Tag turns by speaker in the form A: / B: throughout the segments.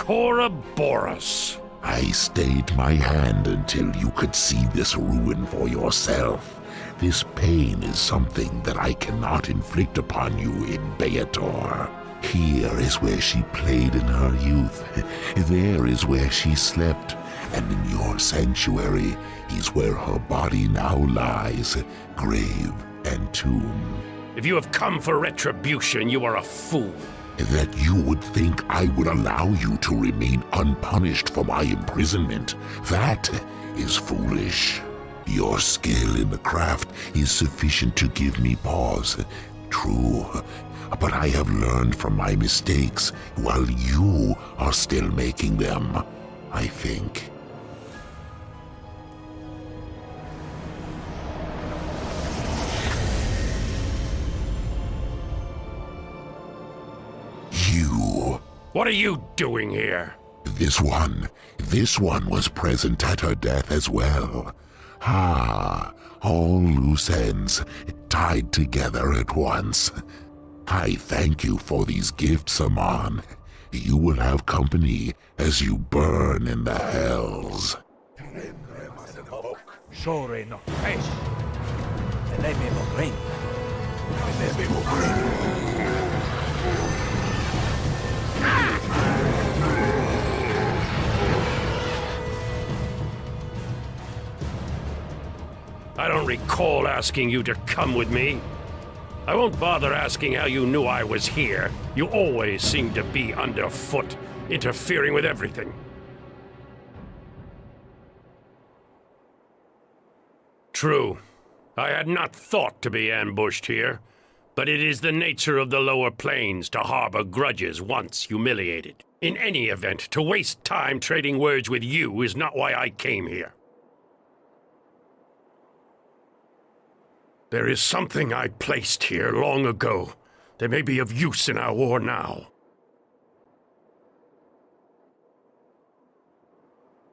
A: Ouroboros.
B: I stayed my hand until you could see this ruin for yourself. This pain is something that I cannot inflict upon you in Beator. Here is where she played in her youth. There is where she slept. And in your sanctuary is where her body now lies, grave and tomb.
A: If you have come for retribution, you are a fool.
B: That you would think I would allow you to remain unpunished for my imprisonment, that is foolish. Your skill in the craft is sufficient to give me pause. True, but I have learned from my mistakes while you are still making them, I think. You.
A: What are you doing here?
B: This one was present at her death as well. All loose ends tied together at once. I thank you for these gifts, Aman. You will have company as you burn in the hells.
A: I don't recall asking you to come with me. I won't bother asking how you knew I was here. You always seem to be underfoot, interfering with everything. True. I had not thought to be ambushed here, but it is the nature of the lower planes to harbor grudges once humiliated. In any event, to waste time trading words with you is not why I came here. There is something I placed here long ago that may be of use in our war now.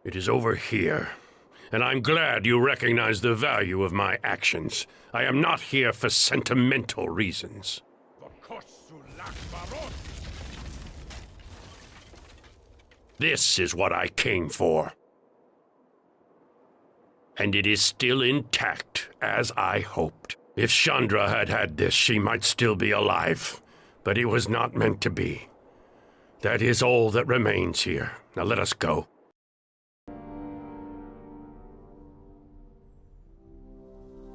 A: It is over here, and I'm glad you recognize the value of my actions. I am not here for sentimental reasons. This is what I came for. And it is still intact, as I hoped. If Chandra had had this, she might still be alive, but it was not meant to be. That is all that remains here. Now let us go.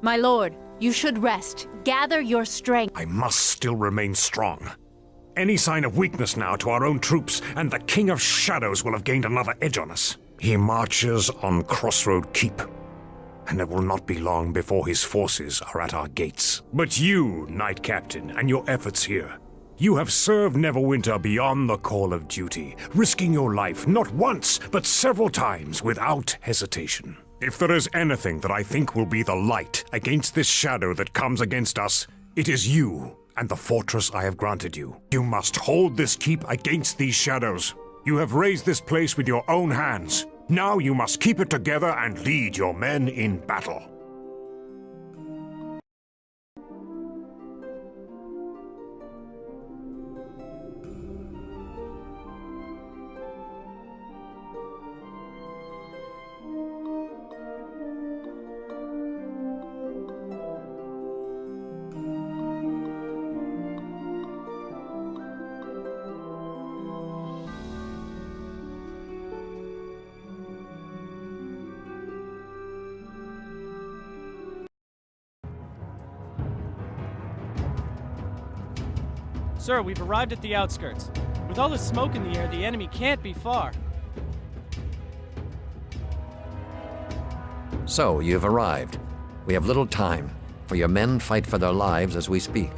C: My lord, you should rest. Gather your strength.
D: I must still remain strong. Any sign of weakness now to our own troops, and the King of Shadows will have gained another edge on us. He marches on Crossroad Keep, and it will not be long before his forces are at our gates. But you, Knight Captain, and your efforts here, you have served Neverwinter beyond the call of duty, risking your life not once, but several times without hesitation. If there is anything that I think will be the light against this shadow that comes against us, it is you and the fortress I have granted you. You must hold this keep against these shadows. You have raised this place with your own hands. Now you must keep it together and lead your men in battle.
E: Sir, we've arrived at the outskirts. With all the smoke in the air, the enemy can't be far.
F: So, you've arrived. We have little time, for your men fight for their lives as we speak.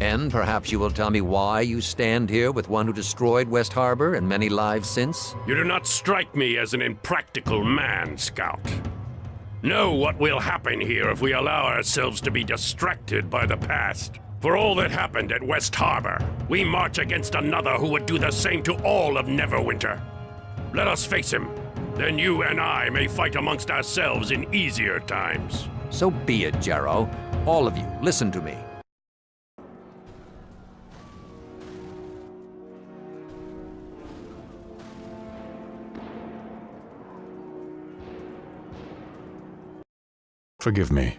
F: And perhaps you will tell me why you stand here with one who destroyed West Harbor and many lives since?
A: You do not strike me as an impractical man, Scout. Know what will happen here if we allow ourselves to be distracted by the past. For all that happened at West Harbor, we march against another who would do the same to all of Neverwinter. Let us face him. Then you and I may fight amongst ourselves in easier times.
F: So be it, Jarrow. All of you, listen to me.
G: Forgive me,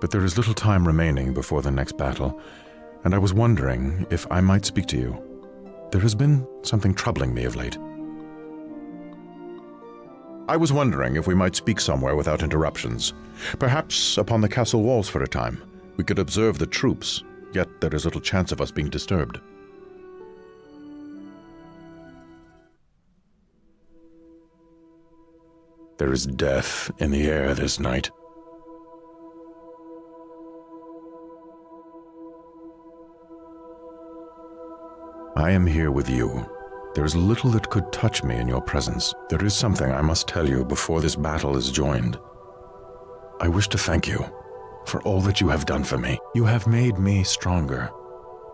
G: but there is little time remaining before the next battle, and I was wondering if I might speak to you. There has been something troubling me of late. I was wondering if we might speak somewhere without interruptions. Perhaps upon the castle walls for a time. We could observe the troops, yet there is little chance of us being disturbed. There is death in the air this night. I am here with you. There is little that could touch me in your presence. There is something I must tell you before this battle is joined. I wish to thank you for all that you have done for me. You have made me stronger,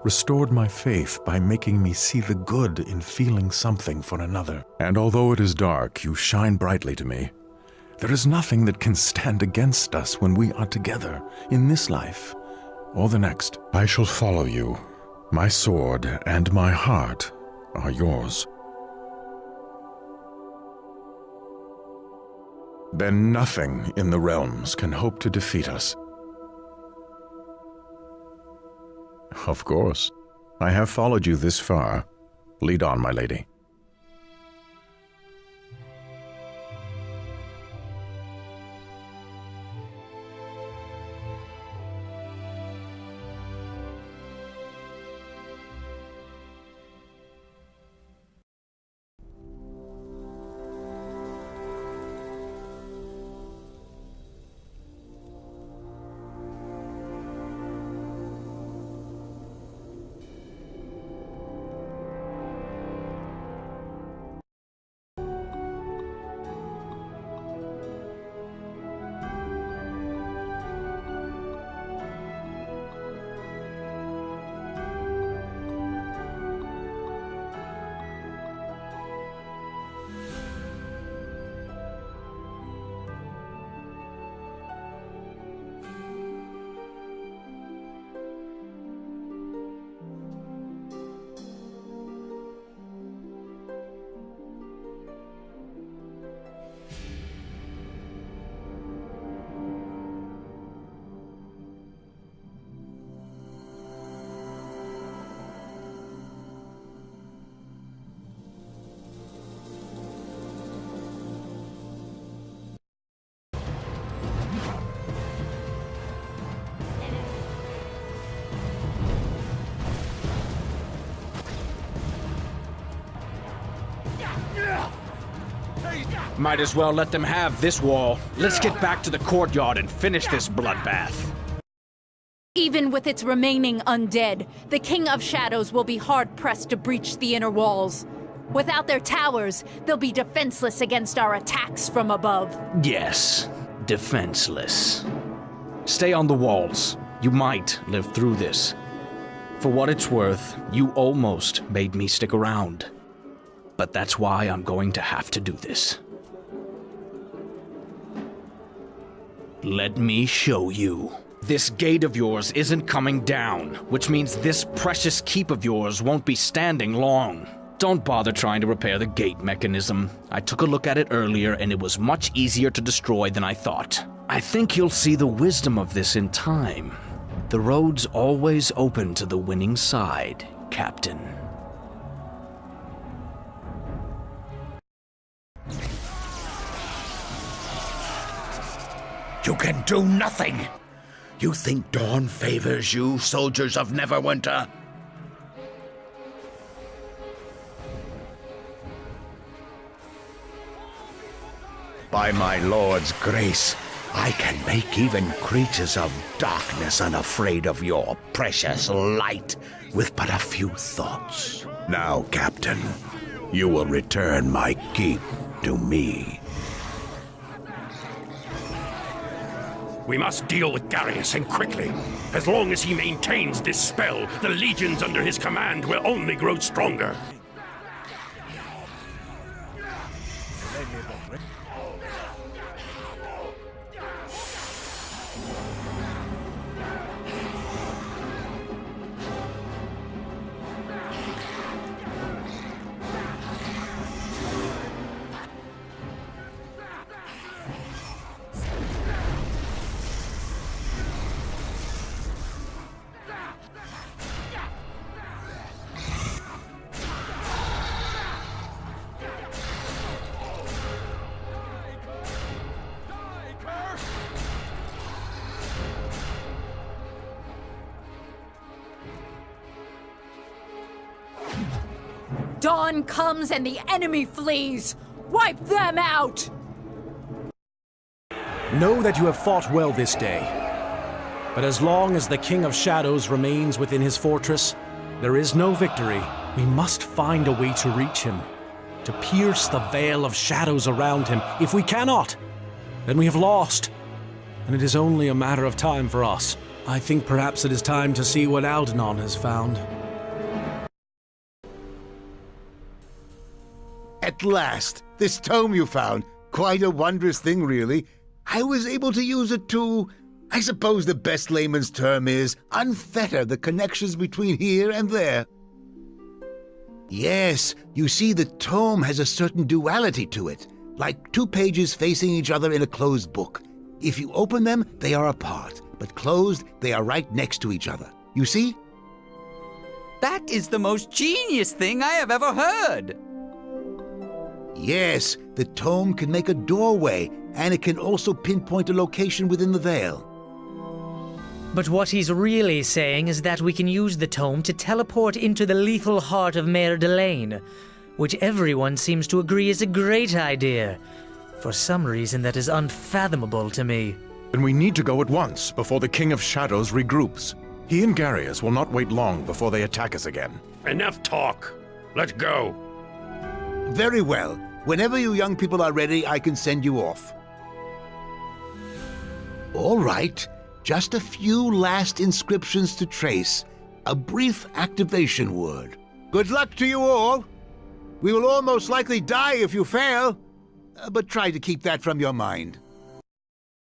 G: restored my faith by making me see the good in feeling something for another. And although it is dark, you shine brightly to me. There is nothing that can stand against us when we are together, in this life or the next. I shall follow you. My sword and my heart are yours. Then nothing in the realms can hope to defeat us. Of course. I have followed you this far. Lead on, my lady.
H: Might as well let them have this wall. Let's get back to the courtyard and finish this bloodbath.
C: Even with its remaining undead, the King of Shadows will be hard-pressed to breach the inner walls. Without their towers, they'll be defenseless against our attacks from above.
H: Yes, defenseless. Stay on the walls. You might live through this. For what it's worth, you almost made me stick around. But that's why I'm going to have to do this. Let me show you. This gate of yours isn't coming down, which means this precious keep of yours won't be standing long. Don't bother trying to repair the gate mechanism. I took a look at it earlier and it was much easier to destroy than I thought. I think you'll see the wisdom of this in time. The road's always open to the winning side, Captain.
B: You can do nothing! You think dawn favors you, soldiers of Neverwinter? By my lord's grace, I can make even creatures of darkness unafraid of your precious light with but a few thoughts. Now, Captain, you will return my keep to me.
A: We must deal with Darius, and quickly. As long as he maintains this spell, the legions under his command will only grow stronger.
C: dawn comes and the enemy flees, wipe them out!
I: Know that you have fought well this day. But as long as the King of Shadows remains within his fortress, there is no victory. We must find a way to reach him, to pierce the veil of shadows around him. If we cannot, then we have lost, and it is only a matter of time for us. I think perhaps it is time to see what Aldenon has found.
J: At last! This tome you found. Quite a wondrous thing, really. I was able to use it to, I suppose the best layman's term is, unfetter the connections between here and there. Yes, you see, the tome has a certain duality to it, like two pages facing each other in a closed book. If you open them, they are apart, but closed, they are right next to each other. You see?
K: That is the most genius thing I have ever heard!
J: Yes, the tome can make a doorway, and it can also pinpoint a location within the veil.
L: But what he's really saying is that we can use the tome to teleport into the lethal heart of Mayor Delane, which everyone seems to agree is a great idea. For some reason that is unfathomable to me.
G: Then we need to go at once, before the King of Shadows regroups. He and Garius will not wait long before they attack us again.
A: Enough talk. Let's go.
J: Very well. Whenever you young people are ready, I can send you off. All right. Just a few last inscriptions to trace. A brief activation word. Good luck to you all. We will all most likely die if you fail. But try to keep that from your mind.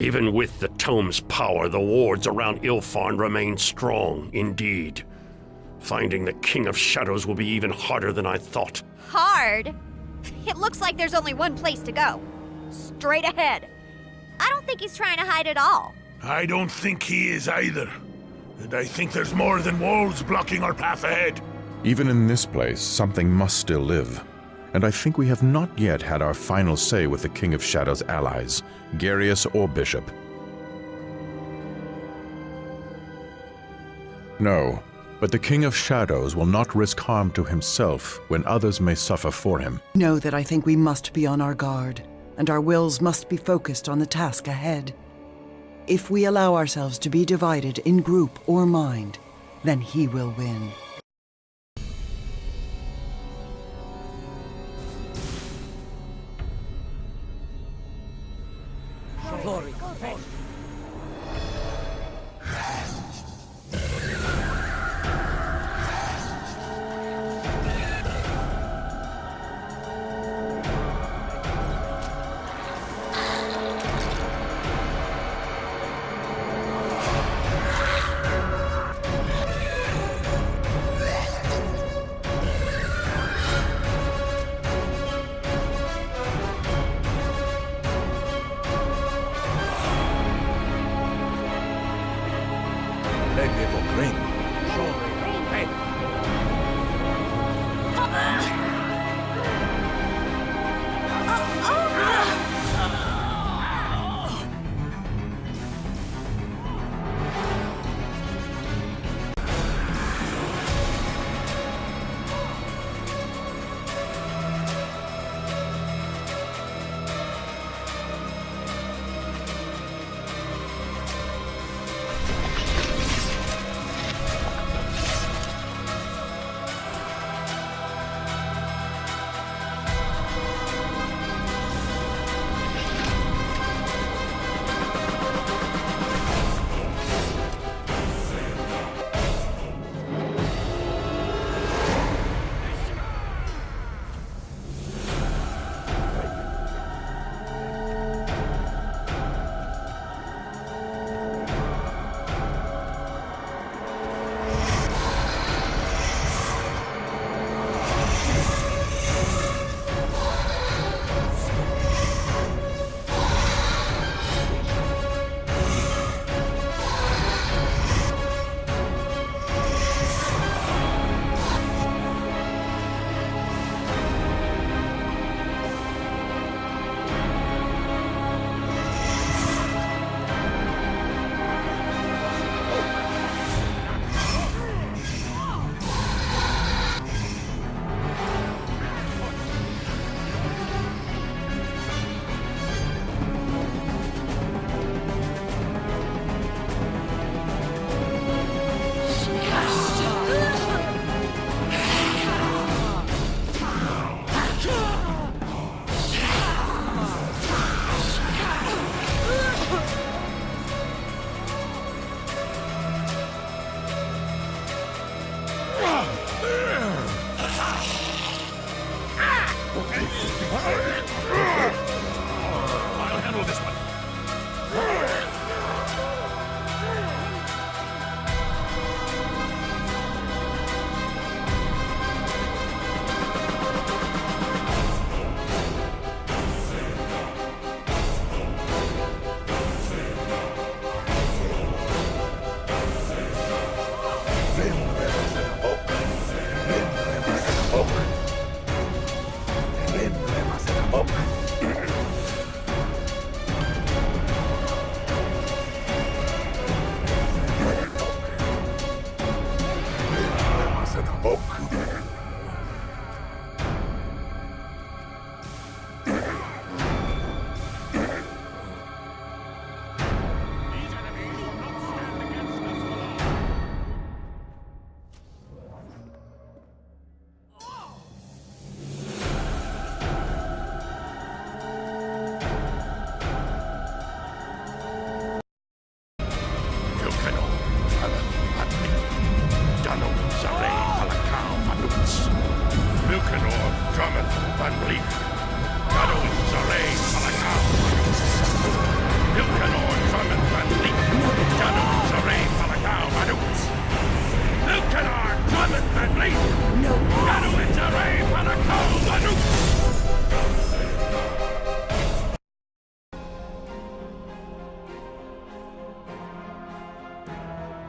A: Even with the tome's power, the wards around Ilfarn remain strong, indeed. Finding the King of Shadows will be even harder than I thought.
M: Hard? It looks like there's only one place to go. Straight ahead. I don't think he's trying to hide at all.
B: I don't think he is either. And I think there's more than walls blocking our path ahead.
G: Even in this place, something must still live. And I think we have not yet had our final say with the King of Shadows' allies, Garius or Bishop. No, but the King of Shadows will not risk harm to himself when others may suffer for him.
N: Know that I think we must be on our guard, and our wills must be focused on the task ahead. If we allow ourselves to be divided in group or mind, then he will win.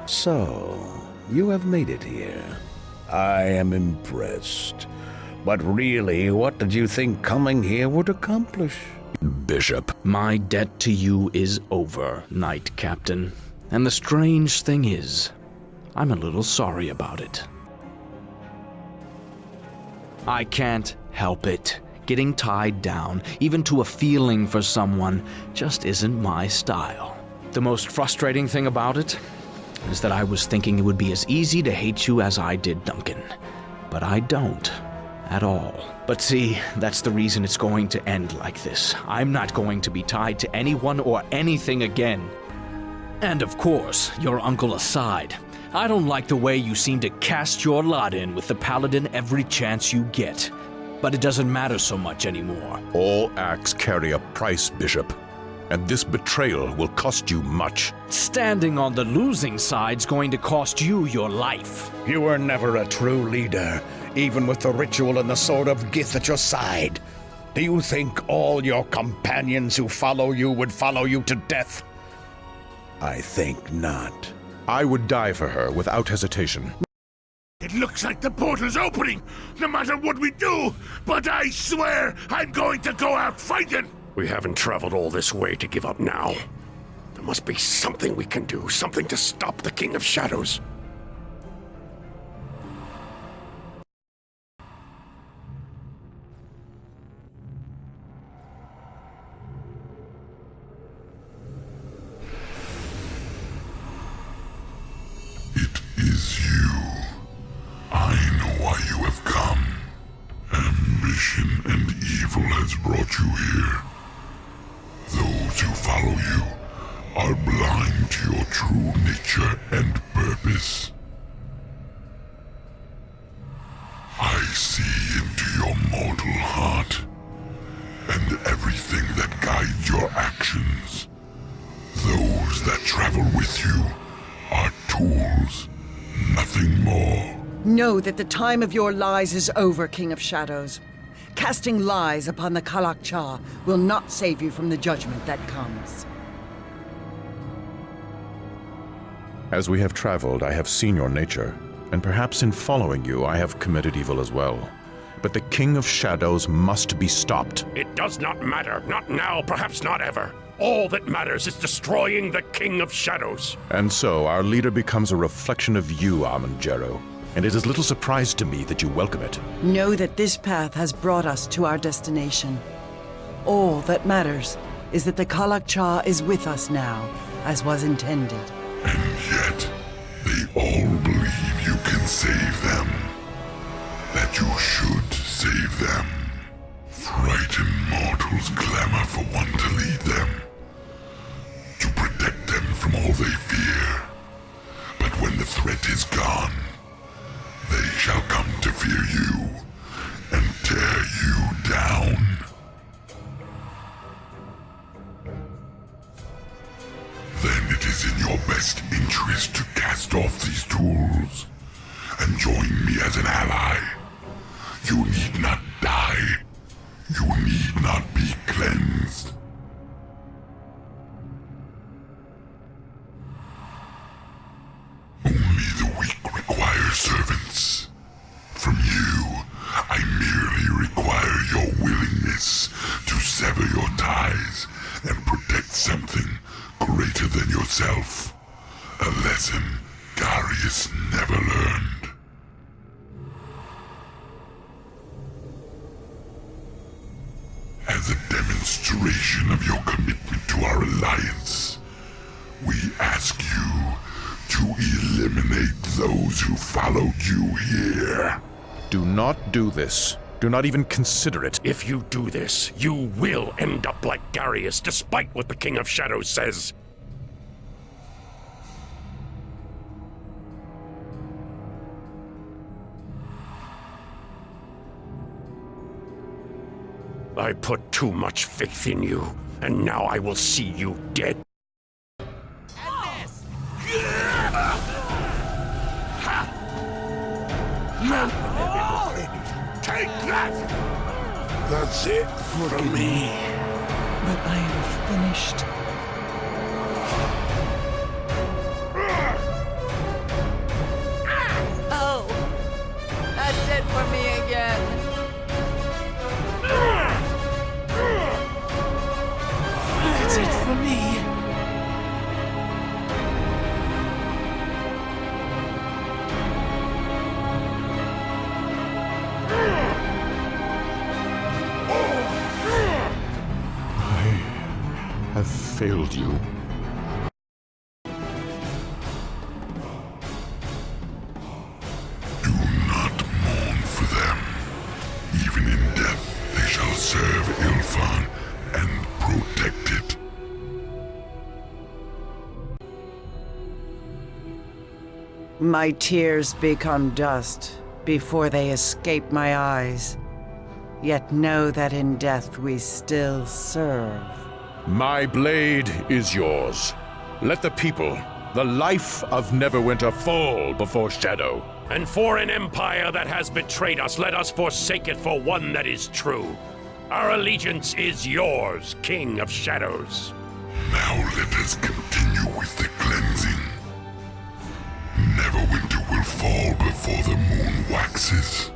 J: So, you have made it here. I am impressed. But really, what did you think coming here would accomplish?
H: Bishop, my debt to you is over, Knight Captain. And the strange thing is, I'm a little sorry about it. I can't help it. Getting tied down, even to a feeling for someone, just isn't my style. The most frustrating thing about it is that I was thinking it would be as easy to hate you as I did Duncan. But I don't. At all. But see, that's the reason it's going to end like this. I'm not going to be tied to anyone or anything again. And of course, your uncle aside, I don't like the way you seem to cast your lot in with the Paladin every chance you get. But it doesn't matter so much anymore.
G: All acts carry a price, Bishop. And this betrayal will cost you much.
H: Standing on the losing side's going to cost you your life.
J: You were never a true leader, even with the ritual and the sword of Gith at your side. Do you think all your companions who follow you would follow you to death? I think not.
G: I would die for her without hesitation.
A: It looks like the portal's opening, no matter what we do, but I swear I'm going to go out fighting! We haven't traveled all this way to give up now. There must be something we can do, something to stop the King of Shadows.
B: It is you. I know why you have come. Ambition and evil has brought you here. Those who follow you are blind to your true nature and purpose. I see into your mortal heart, and everything that guides your actions. Those that travel with you are tools, nothing more.
N: Know that the time of your lies is over, King of Shadows. Casting lies upon the Kalak-Cha will not save you from the judgment that comes.
G: As we have traveled, I have seen your nature, and perhaps in following you, I have committed evil as well. But the King of Shadows must be stopped.
A: It does not matter. Not now, perhaps not ever. All that matters is destroying the King of Shadows.
G: And so, our leader becomes a reflection of you, Amanjero. And it is little surprise to me that you welcome it.
N: Know that this path has brought us to our destination. All that matters is that the Kalak-Cha is with us now, as was intended.
B: And yet, they all believe you can save them. That you should save them. Frightened mortals clamor for one to lead them. To protect them from all they fear. But when the threat is gone, they shall come to fear you and tear you down. Then it is in your best interest to cast off these tools and join me as an ally. You need not die. You need not be cleansed. Only the weak require alliance. We ask you to eliminate those who followed you here.
G: Do not do this. Do not even consider it.
A: If you do this, you will end up like Darius, despite what the King of Shadows says. I put too much faith in you, and now I will see you dead.
B: Take that! That's it for me.
N: But I am finished.
O: Oh, that's it for me again.
N: That's it for me.
B: Have failed you. Do not mourn for them. Even in death, they shall serve Ilfan and protect it.
N: My tears become dust before they escape my eyes. Yet know that in death we still serve.
G: My blade is yours. Let the people, the life of Neverwinter, fall before Shadow.
A: And for an empire that has betrayed us, let us forsake it for one that is true. Our allegiance is yours, King of Shadows.
B: Now let us continue with the cleansing. Neverwinter will fall before the moon waxes.